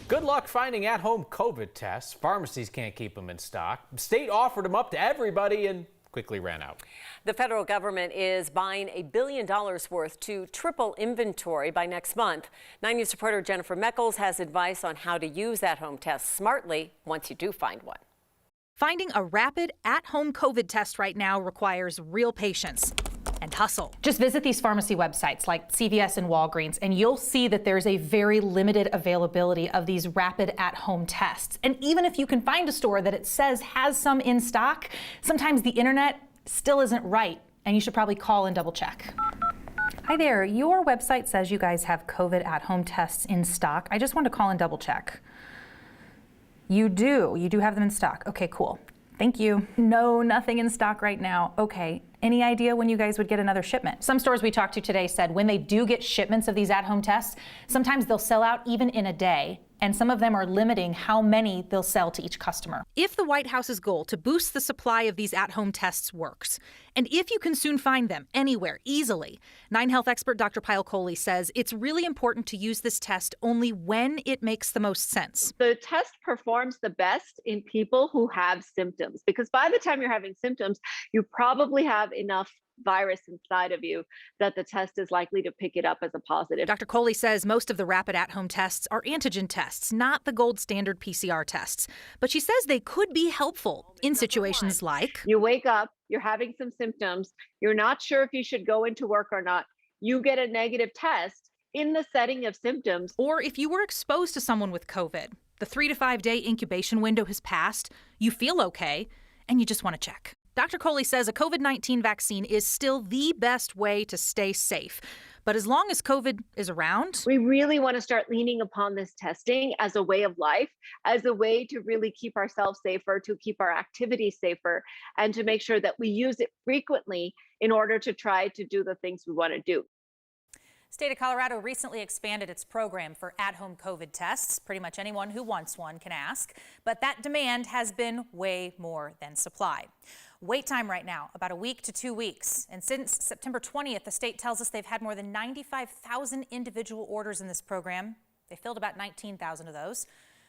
Good luck finding at-home COVID tests. Pharmacies can't keep them in stock. The state offered them up to everybody and quickly ran out. The federal government is buying $1 billion worth to triple inventory by next month. 9 News reporter Jennifer Meckles has advice on how to use at-home tests smartly once you do find one. Finding a rapid at-home COVID test right now requires real patience and hustle. Just visit these pharmacy websites like CVS and Walgreens, and you'll see that there's a very limited availability of these rapid at-home tests. And even if you can find a store that it says has some in stock, sometimes the internet still isn't right, and you should probably call and double check. Hi there, your website says you guys have COVID at-home tests in stock. I just want to call and double check. You do have them in stock. Okay, cool. Thank you. No, nothing in stock right now. Okay. Any idea when you guys would get another shipment? Some stores we talked to today said when they do get shipments of these at-home tests, sometimes they'll sell out even in a day, and some of them are limiting how many they'll sell to each customer. If the White House's goal to boost the supply of these at-home tests works, and if you can soon find them anywhere easily, 9 Health expert Dr. Pyle Coley says it's really important to use this test only when it makes the most sense. The test performs the best in people who have symptoms, because by the time you're having symptoms, you probably have enough virus inside of you that the test is likely to pick it up as a positive. Dr. Coley says most of the rapid at-home tests are antigen tests, not the gold standard PCR tests. But she says they could be helpful in situations like you wake up, you're having some symptoms, you're not sure if you should go into work or not, you get a negative test in the setting of symptoms. Or if you were exposed to someone with COVID, the 3 to 5 day incubation window has passed, you feel okay, and you just want to check. Dr. Coley says a COVID-19 vaccine is still the best way to stay safe. But as long as COVID is around, we really want to start leaning upon this testing as a way of life, as a way to really keep ourselves safer, to keep our activities safer, and to make sure that we use it frequently in order to try to do the things we want to do. State of Colorado recently expanded its program for at-home COVID tests. Pretty much anyone who wants one can ask, but that demand has been way more than supply. Wait time right now, about a week to 2 weeks. And since September 20th, the state tells us they've had more than 95,000 individual orders in this program. They filled about 19,000 of those.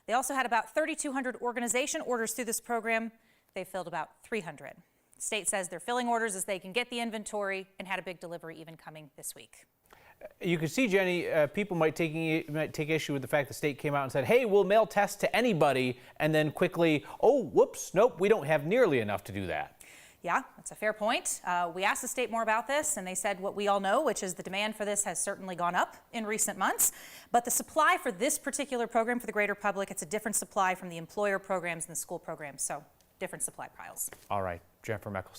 They also had about 3,200 organization orders through this program. They filled about 300. The state says they're filling orders as they can get the inventory and had a big delivery even coming this week. You can see, Jenny, people might take issue with the fact the state came out and said, hey, we'll mail tests to anybody, and then quickly, oh, whoops, nope, we don't have nearly enough to do that. Yeah, that's a fair point. We asked the state more about this, and they said what we all know, which is the demand for this has certainly gone up in recent months. But the supply for this particular program for the greater public, it's a different supply from the employer programs and the school programs, so different supply piles. All right, Jennifer Meckles.